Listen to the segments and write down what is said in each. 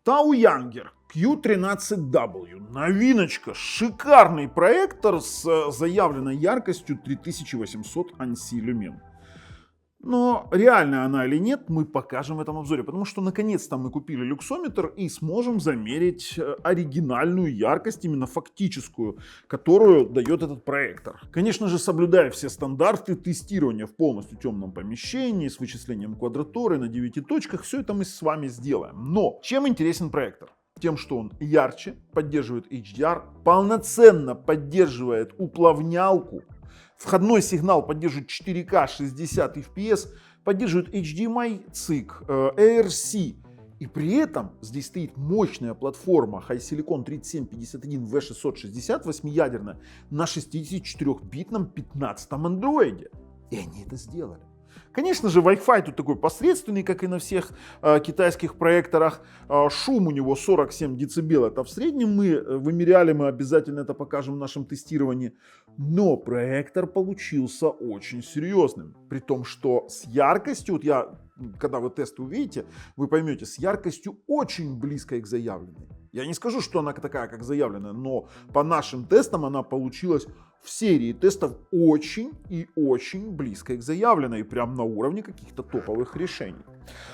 Taoyanger Q13W. Новиночка. Шикарный проектор с заявленной яркостью 3800 ANSI люмен. Но реальная она или нет, мы покажем в этом обзоре, потому что наконец-то мы купили люксометр и сможем замерить оригинальную яркость, именно фактическую, которую дает этот проектор. Конечно же, соблюдая все стандарты тестирования в полностью темном помещении, с вычислением квадратуры на 9 точках, все это мы с вами сделаем. Но чем интересен проектор? Тем, что он ярче, поддерживает HDR, полноценно поддерживает уплавнялку, входной сигнал поддерживает 4К 60 FPS, поддерживает HDMI, CIC, ARC. И при этом здесь стоит мощная платформа HiSilicon 3751V660 8-ядерная на 64-битном 15-м андроиде. И они это сделали. Конечно же, Wi-Fi тут такой посредственный, как и на всех китайских проекторах. Шум у него 47 дБ, это в среднем мы вымеряли, мы обязательно это покажем в нашем тестировании. Но проектор получился очень серьезным. При том, что с яркостью, когда вы тесты увидите, вы поймете, с яркостью очень близкой к заявленной. Я не скажу, что она такая, как заявленная, но по нашим тестам она получилась в серии тестов очень и очень близкой к заявленной, прям на уровне каких-то топовых решений.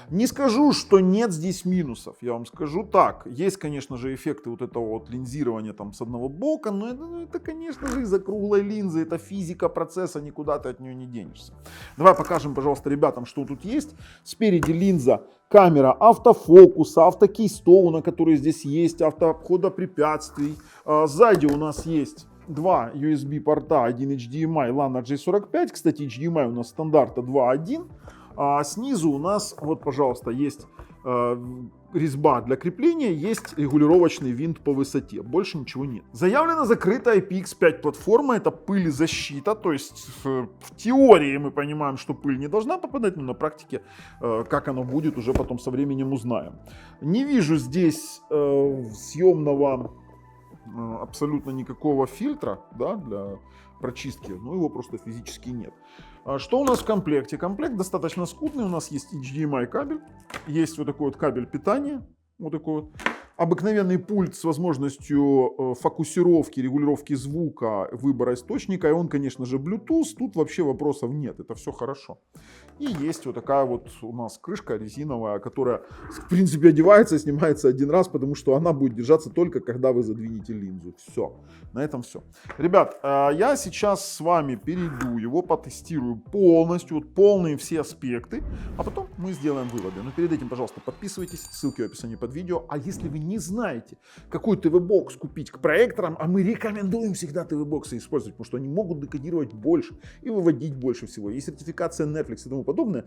Не скажу, что нет здесь минусов, я вам скажу так. Есть, конечно же, эффекты вот этого вот линзирования там с одного бока, но это конечно же, из-за круглой линзы, это физика процесса, никуда ты от нее не денешься. Давай покажем, пожалуйста, ребятам, что тут есть. Спереди линза, камера автофокуса, автокейстоуна, который здесь есть, автообхода препятствий. Сзади у нас есть два USB порта, один HDMI, LAN RJ45. Кстати, HDMI у нас стандарта 2.1. А снизу у нас, вот, пожалуйста, есть резьба для крепления, есть регулировочный винт по высоте. Больше ничего нет. Заявлена закрытая IPX5 платформа, это пылезащита, то есть в теории мы понимаем, что пыль не должна попадать, но на практике, как оно будет, уже потом со временем узнаем. Не вижу здесь съемного абсолютно никакого фильтра, да, для прочистки, но его просто физически нет. Что у нас в комплекте? Комплект достаточно скудный, у нас есть HDMI кабель, есть вот такой вот кабель питания, вот такой вот. Обыкновенный пульт с возможностью фокусировки, регулировки звука, выбора источника. И он, конечно же, Bluetooth. Тут вообще вопросов нет. Это все хорошо. И есть вот такая вот у нас крышка резиновая, которая, в принципе, одевается и снимается один раз, потому что она будет держаться только, когда вы задвинете линзу. Все. На этом все. Ребят, я сейчас с вами перейду, его потестирую полностью, вот полные все аспекты, а потом мы сделаем выводы. Но перед этим, пожалуйста, подписывайтесь. Ссылки в описании под видео. А если вы не знаете, какой ТВ-бокс купить к проекторам, а мы рекомендуем всегда ТВ-боксы использовать, потому что они могут декодировать больше и выводить больше всего. Есть сертификация Netflix и тому подобное,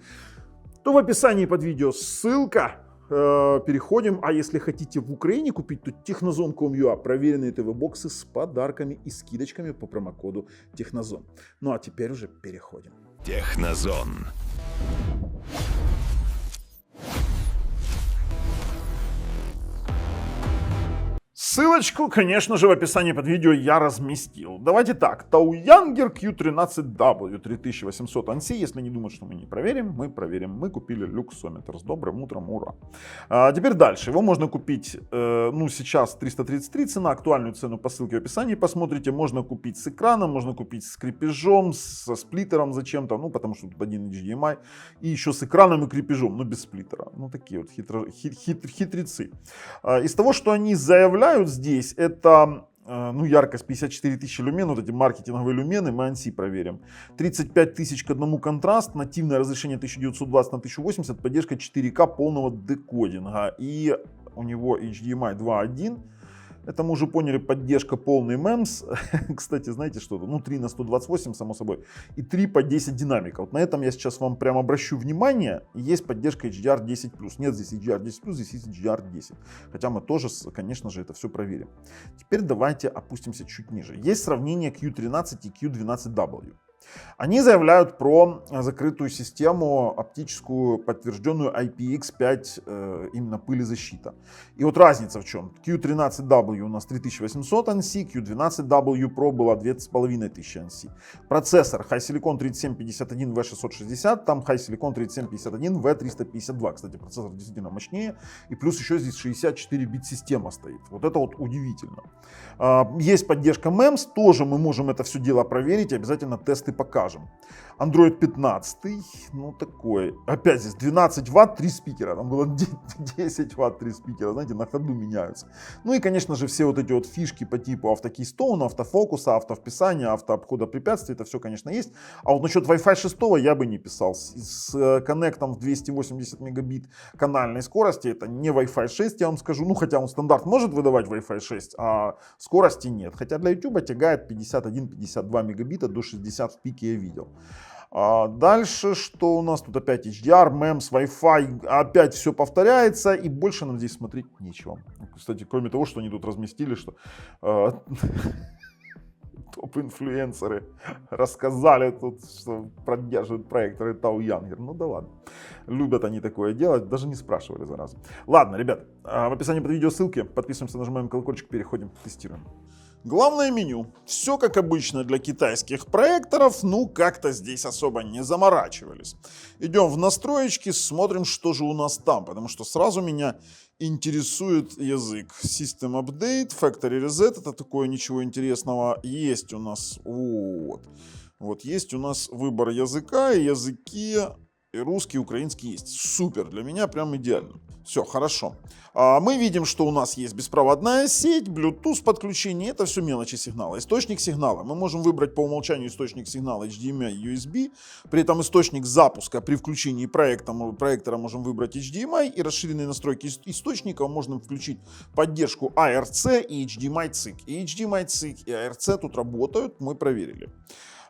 то в описании под видео ссылка. Переходим, а если хотите в Украине купить, то Technozone.com.ua, проверенные ТВ-боксы с подарками и скидочками по промокоду Technozone. Ну а теперь уже переходим. Технозон. Ссылочку, конечно же, в описании под видео я разместил. Давайте так, Taoyanger Q13W 3800 ANSI, если не думают, что мы не проверим, мы проверим. Мы купили люксометр. С добрым утром, ура. Теперь дальше. Его можно купить, сейчас 333 цена, актуальную цену по ссылке в описании посмотрите. Можно купить с экраном, можно купить с крепежом, со сплиттером зачем-то, потому что тут один HDMI, и еще с экраном и крепежом, но без сплиттера. Такие вот хитрецы. Из того, что они заявляют здесь, это яркость 54 тысячи люмен, вот эти маркетинговые люмены, мы ANSI проверим. 35 тысяч к одному контраст, нативное разрешение 1920 на 1080, поддержка 4К полного декодинга. И у него HDMI 2.1. Это мы уже поняли, поддержка полный MEMS. Кстати, знаете что-то? 3 на 128, само собой. И 3 по 10 динамика. Вот на этом я сейчас вам прям обращу внимание. Есть поддержка HDR10+. Нет здесь HDR10+, здесь есть HDR10. Хотя мы тоже, конечно же, это все проверим. Теперь давайте опустимся чуть ниже. Есть сравнение Q13 и Q12W. Они заявляют про закрытую систему оптическую, подтвержденную IPX5, именно пылезащита. И вот разница в чем. Q13W у нас 3800 ANSI, Q12W Pro была 2500 ANSI. Процессор HiSilicon 3751V660, там HiSilicon 3751V352. Кстати, процессор действительно мощнее. И плюс еще здесь 64 бит система стоит. Вот это вот удивительно. Есть поддержка MEMS, тоже мы можем это все дело проверить, обязательно тесты покажем. Android 15, ну такой, опять здесь 12 ватт, 3 спикера, там было 10 ватт, 3 спикера, знаете, на ходу меняются. Ну и, конечно же, все вот эти вот фишки по типу автокейстоуна, автофокуса, автовписания, автообхода препятствий, это все, конечно, есть. А вот насчет Wi-Fi 6 я бы не писал. С коннектом в 280 мегабит канальной скорости, это не Wi-Fi 6, я вам скажу, ну хотя он стандарт может выдавать Wi-Fi 6, а скорости нет. Хотя для YouTube тягает 51-52 мегабита, до 60 в пике я видел. Дальше, что у нас тут опять HDR, MEMS, Wi-Fi, опять все повторяется, и больше нам здесь смотреть нечего. Кстати, кроме того, что они тут разместили, что топ-инфлюенсеры рассказали тут, что поддерживают проекторы Tau Younger. Ну да ладно, любят они такое делать, даже не спрашивали зараза. Ладно, ребят, в описании под видео ссылки, подписываемся, нажимаем колокольчик, переходим, тестируем. Главное меню. Все как обычно для китайских проекторов, ну как-то здесь особо не заморачивались. Идем в настроечки, смотрим, что же у нас там, потому что сразу меня интересует язык. System Update, Factory Reset, это такое ничего интересного. Есть у нас, вот есть у нас выбор языка, и языки и русский, и украинский есть. Супер, для меня прям идеально. Все, хорошо. Мы видим, что у нас есть беспроводная сеть, Bluetooth подключение, это все мелочи сигнала. Источник сигнала. Мы можем выбрать по умолчанию источник сигнала HDMI, USB. При этом источник запуска при включении проектора можем выбрать HDMI, и расширенные настройки источника можно включить поддержку ARC и HDMI CIG. И HDMI CIG, и ARC тут работают, мы проверили.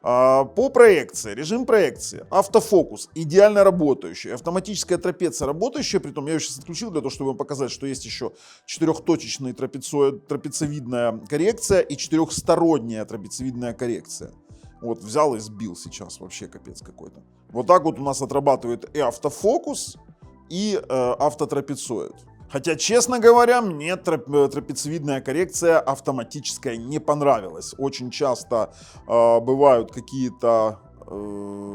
По проекции, режим проекции, автофокус идеально работающий, автоматическая трапеция работающая, притом я ее сейчас отключил для того, чтобы вам показать, что есть еще четырехточечная трапециевидная коррекция и четырехсторонняя трапециевидная коррекция. Вот взял и сбил сейчас, вообще капец какой-то. Вот так вот у нас отрабатывает и автофокус, и автотрапециоид. Хотя, честно говоря, мне трапециевидная коррекция автоматическая не понравилась. Очень часто бывают какие-то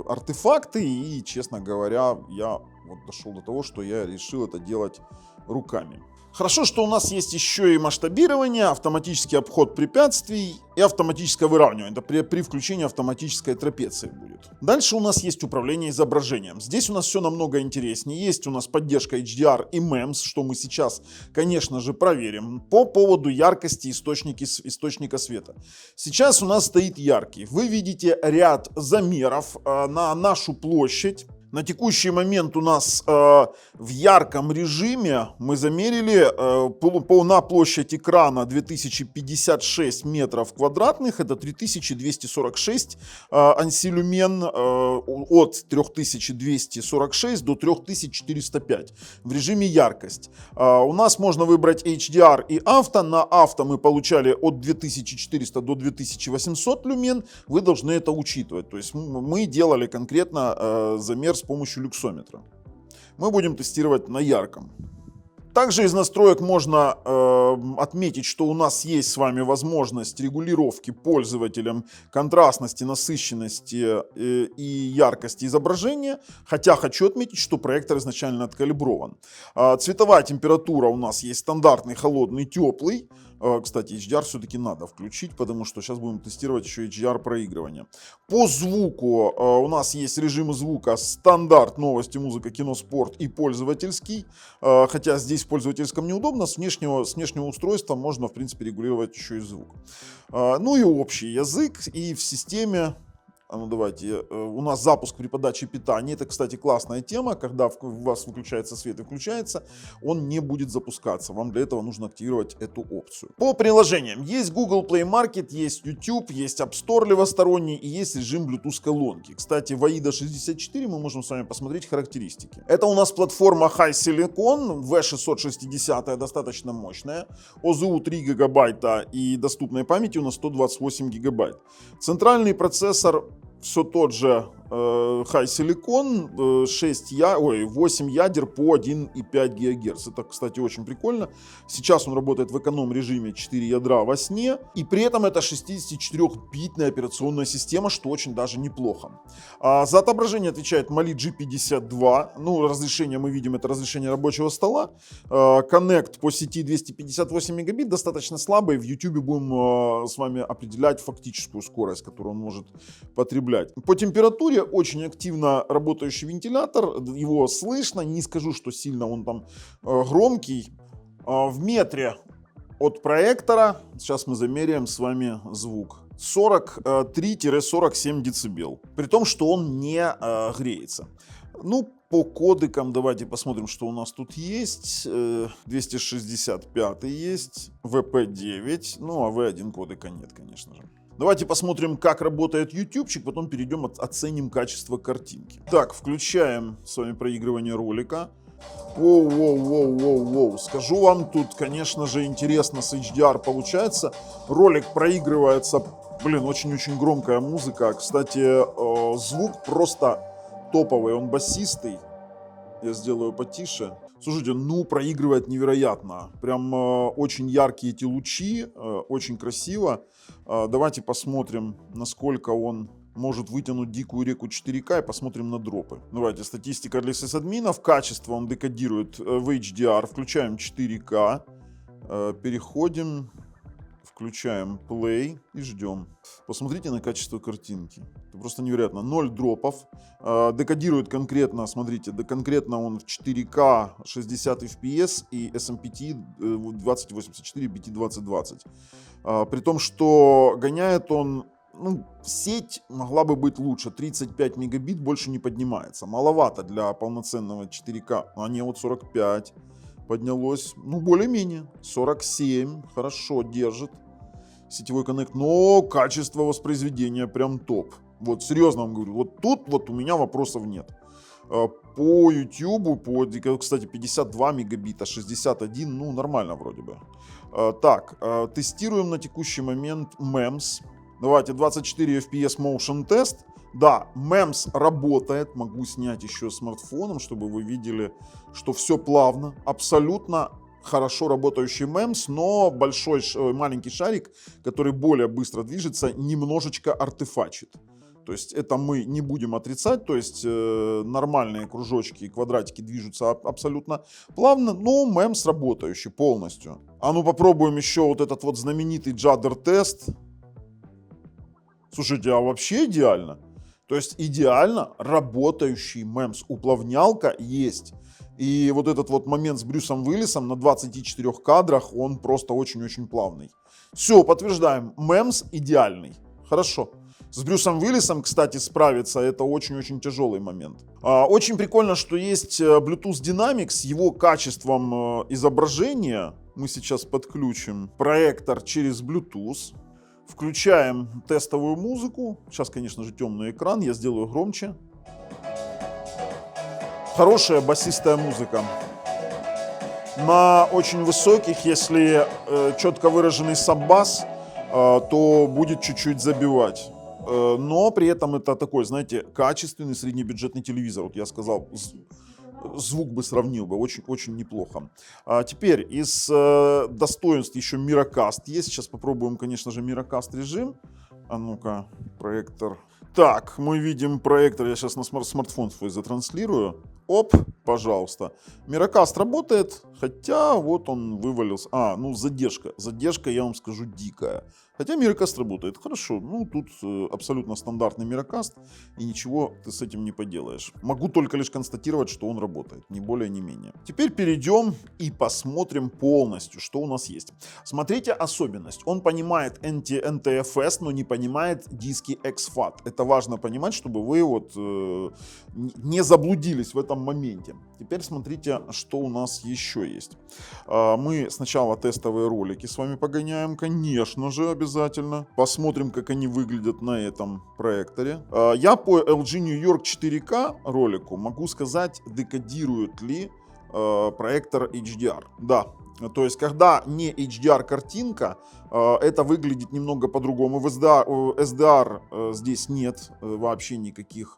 артефакты, и, честно говоря, я вот дошел до того, что я решил это делать руками. Хорошо, что у нас есть еще и масштабирование, автоматический обход препятствий и автоматическое выравнивание. Это при включении автоматической трапеции будет. Дальше у нас есть управление изображением. Здесь у нас все намного интереснее. Есть у нас поддержка HDR и MEMS, что мы сейчас, конечно же, проверим. По поводу яркости источника света. Сейчас у нас стоит яркий. Вы видите ряд замеров на нашу площадь. На текущий момент у нас в ярком режиме мы замерили на площадь экрана 2056 метров квадратных, это 3246 ансилюмен, от 3246 до 3405 в режиме яркость. У нас можно выбрать HDR и авто. На авто мы получали от 2400 до 2800 люмен. Вы должны это учитывать. То есть мы делали конкретно замер с помощью люксометра. Мы будем тестировать на ярком. Также из настроек можно отметить, что у нас есть с вами возможность регулировки пользователям контрастности, насыщенности и яркости изображения. Хотя хочу отметить, что проектор изначально откалиброван. Цветовая температура у нас есть стандартный, холодный, теплый. Кстати, HDR все-таки надо включить, потому что сейчас будем тестировать еще HDR проигрывание. По звуку у нас есть режимы звука стандарт, новости, музыка, кино, спорт и пользовательский. Хотя здесь в пользовательском неудобно, с внешнего устройства можно, в принципе, регулировать еще и звук. Ну и общий язык, и в системе... Ну давайте, у нас запуск при подаче питания, это, кстати, классная тема, когда у вас выключается свет и включается, он не будет запускаться, вам для этого нужно активировать эту опцию. По приложениям, есть Google Play Market, есть YouTube, есть App Store левосторонний и есть режим Bluetooth колонки. Кстати, в AIDA 64 мы можем с вами посмотреть характеристики. Это у нас платформа HiSilicon, V660, достаточно мощная, ОЗУ 3 гигабайта и доступной памяти у нас 128 гигабайт. Центральный процессор все тот же High Silicon, 8 ядер по 1,5 ГГц. Это, кстати, очень прикольно. Сейчас он работает в эконом-режиме 4 ядра во сне. И при этом это 64-битная операционная система, что очень даже неплохо. За отображение отвечает Mali G52. Ну, разрешение мы видим, это разрешение рабочего стола. Коннект по сети 258 мегабит, достаточно слабый. В YouTube будем с вами определять фактическую скорость, которую он может потреблять. По температуре очень активно работающий вентилятор, его слышно, не скажу, что сильно он там громкий. В метре от проектора, сейчас мы замеряем с вами звук, 43-47 дБ, при том, что он не греется. Ну, по кодекам давайте посмотрим, что у нас тут есть. 265 есть, VP9, ну а V1 кодека нет, конечно же. Давайте посмотрим, как работает ютубчик, потом перейдем, оценим качество картинки. Так, включаем с вами проигрывание ролика. Воу. Скажу вам, тут, конечно же, интересно с HDR получается. Ролик проигрывается, очень-очень громкая музыка. Кстати, звук просто топовый, он басистый. Я сделаю потише. Слушайте, ну проигрывает невероятно. Прям очень яркие эти лучи, очень красиво. Давайте посмотрим, насколько он может вытянуть дикую реку 4К и посмотрим на дропы. Давайте, статистика для сисадминов. Качество он декодирует в HDR. Включаем 4К. Переходим. Включаем play и ждем. Посмотрите на качество картинки. Это просто невероятно. 0 дропов. Декодирует конкретно, смотрите, конкретно он в 4К 60 FPS и SMPTE 2084 BT2020. При том, что гоняет он, сеть могла бы быть лучше. 35 мегабит больше не поднимается. Маловато для полноценного 4К. А не, вот 45 поднялось. более-менее. 47. Хорошо, держит. Сетевой коннект, но качество воспроизведения прям топ. Вот серьезно вам говорю, вот тут вот у меня вопросов нет. По YouTube, кстати, 52 мегабита, 61, нормально вроде бы. Так, тестируем на текущий момент MEMS. Давайте 24 FPS Motion Test. Да, MEMS работает, могу снять еще смартфоном, чтобы вы видели, что все плавно, абсолютно хорошо работающий MEMS, но маленький шарик, который более быстро движется, немножечко артефачит. То есть это мы не будем отрицать, то есть нормальные кружочки и квадратики движутся абсолютно плавно, но MEMS работающий полностью. А ну попробуем еще вот этот вот знаменитый Judder-тест. Слушайте, а вообще идеально. То есть идеально работающий MEMS. Уплавнялка есть. И вот этот вот момент с Брюсом Уиллисом на 24 кадрах, он просто очень-очень плавный. Все, подтверждаем, MEMS идеальный. Хорошо. С Брюсом Уиллисом, кстати, справиться это очень-очень тяжелый момент. Очень прикольно, что есть Bluetooth Dynamic с его качеством изображения. Мы сейчас подключим проектор через Bluetooth. Включаем тестовую музыку. Сейчас, конечно же, темный экран, я сделаю громче. Хорошая басистая музыка. На очень высоких, если четко выраженный саббас, то будет чуть-чуть забивать. Но при этом это такой, знаете, качественный среднебюджетный телевизор. Вот я сказал, звук бы сравнил бы, очень-очень неплохо. Теперь из достоинств еще Miracast есть. Сейчас попробуем, конечно же, Miracast режим. А ну-ка, проектор. Так, мы видим проектор, я сейчас на смартфон свой затранслирую. Оп, пожалуйста. Miracast работает, хотя вот он вывалился. Задержка. Задержка, я вам скажу, дикая. Хотя Miracast работает хорошо. Тут абсолютно стандартный Miracast, и ничего ты с этим не поделаешь. Могу только лишь констатировать, что он работает, ни более, ни менее. Теперь перейдем и посмотрим полностью, что у нас есть. Смотрите особенность. Он понимает NTFS, но не понимает диски exFAT. Это важно понимать, чтобы вы не заблудились в этом моменте. Теперь смотрите, что у нас еще есть. Мы сначала тестовые ролики с вами погоняем, конечно же, обязательно. Посмотрим, как они выглядят на этом проекторе. Я по LG New York 4K ролику могу сказать, декодирует ли проектор HDR. Да, то есть когда не HDR картинка, это выглядит немного по-другому. В SDR здесь нет вообще никаких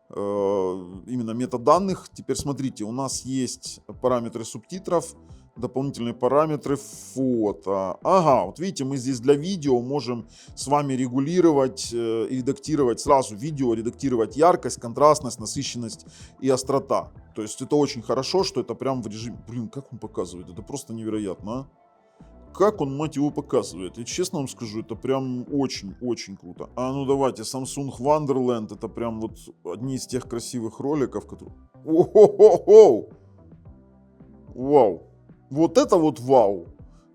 именно метаданных. Теперь смотрите, у нас есть параметры субтитров, дополнительные параметры фото. Ага, вот видите, мы здесь для видео можем с вами регулировать и редактировать сразу видео, редактировать яркость, контрастность, насыщенность и острота. То есть это очень хорошо, что это прям в режиме... Блин, как он показывает? Это просто невероятно, а? Как он, мать его, показывает? И честно вам скажу, это прям очень-очень круто. А ну давайте, Samsung Wonderland, это прям вот одни из тех красивых роликов, которые... О-хо-хо-хо! Вау! Вот это вот вау!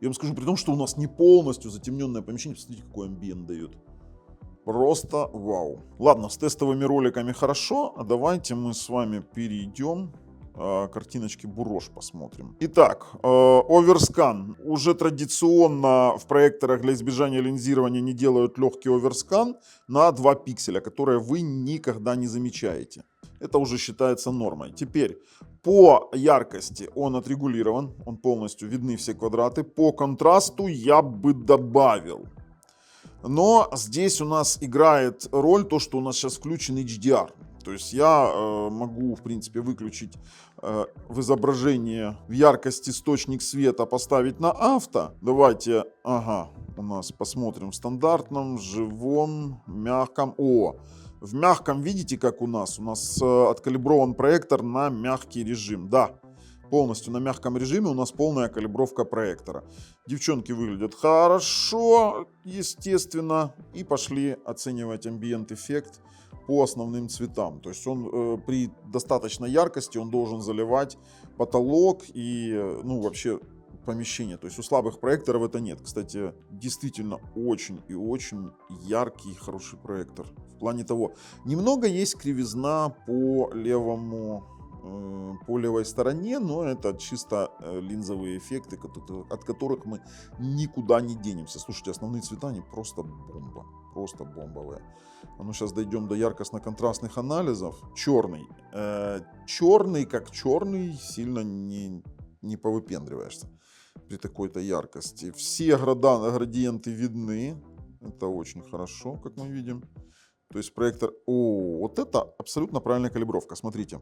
Я вам скажу, при том, что у нас не полностью затемненное помещение. Посмотрите, какой амбиент дает. Просто вау. Ладно, с тестовыми роликами хорошо. А давайте мы с вами перейдем. Картиночки Бурож посмотрим. Итак, оверскан. Уже традиционно в проекторах для избежания линзирования не делают легкий оверскан на 2 пикселя, которые вы никогда не замечаете. Это уже считается нормой. Теперь по яркости он отрегулирован, он полностью видны все квадраты. По контрасту я бы добавил. Но здесь у нас играет роль то, что у нас сейчас включен HDR. То есть я могу, в принципе, выключить в изображении в яркость источник света, поставить на авто. Давайте, ага, у нас посмотрим в стандартном, живом, мягком. О, в мягком видите, как у нас? У нас откалиброван проектор на мягкий режим. Да, полностью на мягком режиме у нас полная калибровка проектора. Девчонки выглядят хорошо, естественно. И пошли оценивать ambient-эффект по основным цветам. То есть он при достаточной яркости он должен заливать потолок и ну вообще помещение. То есть у слабых проекторов это нет. Кстати, действительно очень и очень яркий, хороший проектор. В плане того, немного есть кривизна по левой стороне, но это чисто линзовые эффекты, от которых мы никуда не денемся. Слушайте, основные цвета, они просто бомба. Просто бомбовые. А ну сейчас дойдем до яркостно-контрастных анализов. Черный. Черный, как черный, сильно не повыпендриваешься при такой-то яркости. Все градиенты видны. Это очень хорошо, как мы видим. То есть проектор... О, вот это абсолютно правильная калибровка. Смотрите.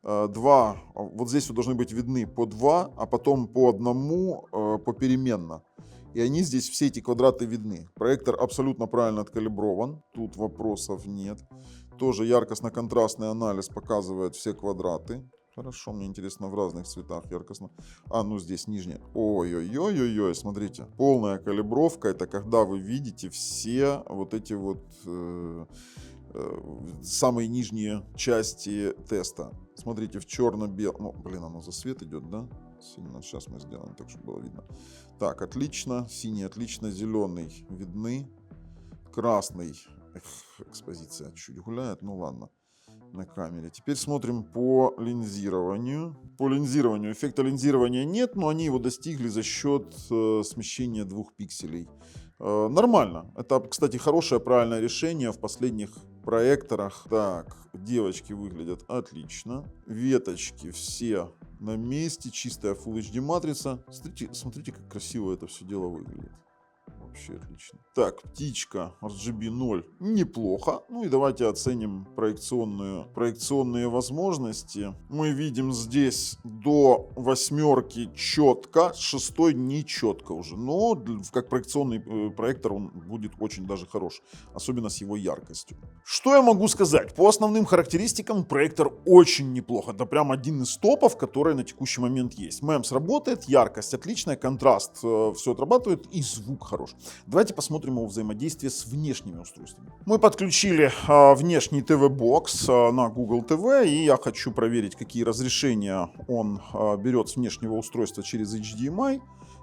Вот здесь вот должны быть видны по 2, а потом по 1 попеременно. И они здесь, все эти квадраты видны. Проектор абсолютно правильно откалиброван. Тут вопросов нет. Тоже яркостно-контрастный анализ показывает все квадраты. Хорошо, мне интересно в разных цветах яркостно. А, ну здесь нижняя. Ой-ой-ой-ой-ой, смотрите. Полная калибровка, это когда вы видите все вот эти вот самые нижние части теста. Смотрите, в черно-белом... Ну, блин, оно за свет идет, да? Сильно. Сейчас мы сделаем так, чтобы было видно. Так, отлично. Синий отлично. Зеленый видны. Красный. Экспозиция чуть гуляет. Ну ладно. На камере. Теперь смотрим по линзированию. По линзированию. Эффекта линзирования нет, но они его достигли за счет смещения 2 пикселей. Нормально. Это, кстати, хорошее, правильное решение в последних проекторах. Так, девочки выглядят отлично. Веточки все на месте. Чистая Full HD матрица. Смотрите, как красиво это все дело выглядит. Вообще отлично. Так, птичка RGB 0. Неплохо. Ну и давайте оценим проекционные возможности. Мы видим здесь до 8 четко, с 6 не четко уже. Но как проекционный проектор он будет очень даже хорош. Особенно с его яркостью. Что я могу сказать? По основным характеристикам проектор очень неплохо. Это прям один из топов, которые на текущий момент есть. MEMS работает, яркость отличная, контраст все отрабатывает и звук хорош. Давайте посмотрим его взаимодействие с внешними устройствами. Мы подключили внешний ТВ-бокс на Google TV, и я хочу проверить, какие разрешения он берет с внешнего устройства через HDMI,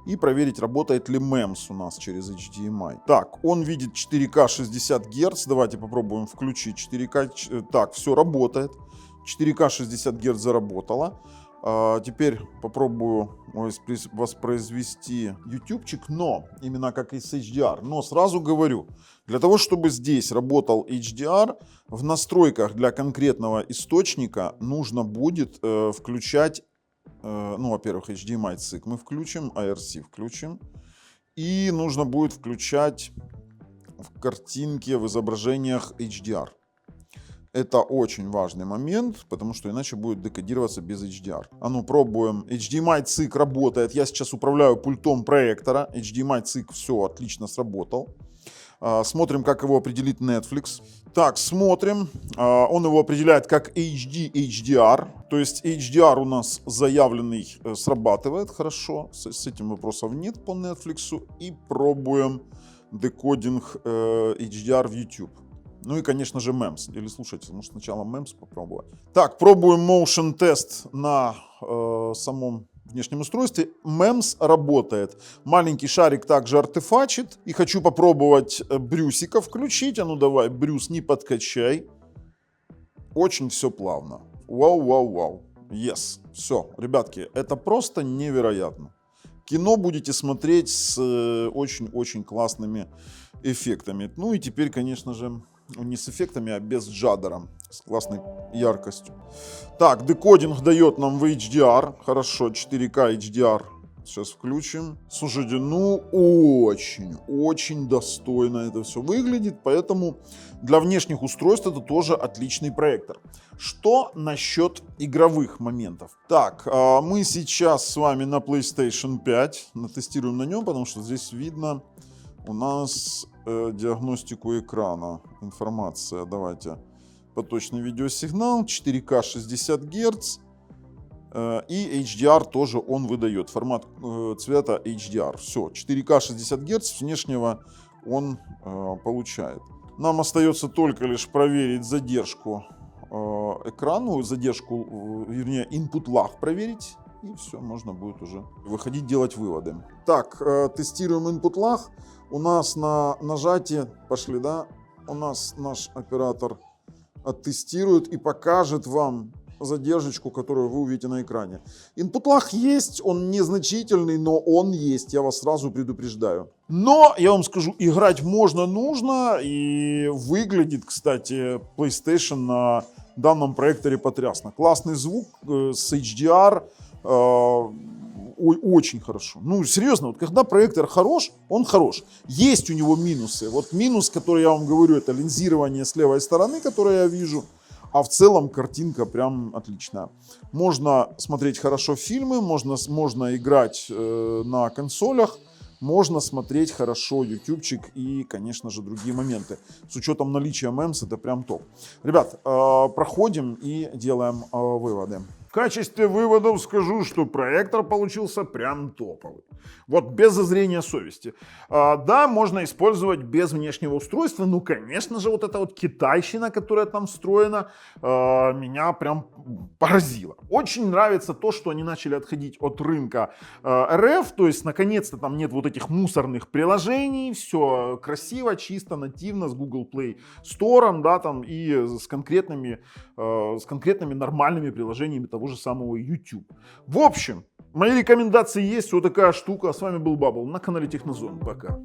и проверить, работает ли MEMS у нас через HDMI. Так, он видит 4К 60 Гц. Давайте попробуем включить 4К. Так, все работает. 4К 60 Гц заработало. Теперь попробую воспроизвести ютубчик, но именно как и с HDR. Но сразу говорю, для того, чтобы здесь работал HDR, в настройках для конкретного источника нужно будет включать ну, во-первых, HDMI цик мы включим, IRC включим. И нужно будет включать в картинке, в изображениях HDR. Это очень важный момент, потому что иначе будет декодироваться без HDR. А ну, пробуем. HDMI цик работает. Я сейчас управляю пультом проектора. HDMI цик, все отлично сработал. Смотрим, как его определит Netflix. Так, смотрим. Он его определяет как HD HDR. То есть HDR у нас заявленный срабатывает хорошо. С этим вопросов нет по Netflix. И пробуем декодинг HDR в YouTube. Ну и, конечно же, MEMS. Или слушайте, может сначала MEMS попробовать. Так, пробуем Motion Test на самом внешнем устройстве. MEMS работает. Маленький шарик также артефачит. И хочу попробовать Брюсика включить. А ну давай, Брюс, не подкачай. Очень все плавно. Вау. Yes. Все, ребятки, это просто невероятно. Кино будете смотреть с очень-очень классными эффектами. Ну и теперь, конечно же, не с эффектами, а без джаддера, с классной яркостью. Так, декодинг дает нам в HDR. Хорошо, 4К HDR. Сейчас включим. Слушайте, ну очень достойно это все выглядит, поэтому для внешних устройств это тоже отличный проектор. Что насчет игровых моментов? Так, мы сейчас с вами на PlayStation 5, натестируем на нем, потому что здесь видно у нас диагностику экрана, информация. Давайте, поточный видеосигнал, 4К 60 Гц. И HDR тоже он выдает, формат цвета HDR. Все, 4К 60 Гц внешнего он получает. Нам остается только лишь проверить задержку экрана, задержку, вернее, input lag проверить. И все, можно будет уже выходить, делать выводы. Так, тестируем input lag. У нас на нажатии, пошли, да, у нас наш оператор оттестирует и покажет вам задержечку, которую вы увидите на экране. Input lag есть, он незначительный, но он есть, я вас сразу предупреждаю. Но, я вам скажу, играть можно, нужно, и выглядит, кстати, PlayStation на данном проекторе потрясно. Классный звук с HDR, очень хорошо. Ну, серьезно, вот когда проектор хорош, он хорош. Есть у него минусы. Вот минус, который я вам говорю, это линзирование с левой стороны, которое я вижу. А в целом картинка прям отличная. Можно смотреть хорошо фильмы, можно играть на консолях, можно смотреть хорошо ютубчик и, конечно же, другие моменты. С учетом наличия MEMS это прям топ. Ребят, проходим и делаем выводы. В качестве выводов скажу, что проектор получился прям топовый. Вот без зазрения совести. Да, можно использовать без внешнего устройства. Ну, конечно же, вот эта вот китайщина, которая там встроена, меня прям поразила. Очень нравится то, что они начали отходить от рынка РФ. То есть, наконец-то там нет вот этих мусорных приложений. Все красиво, чисто, нативно, с Google Play Store, да, там, и с конкретными нормальными приложениями того же самого YouTube. В общем, мои рекомендации есть. Вот такая штука. С вами был Бабл на канале Технозон. Пока.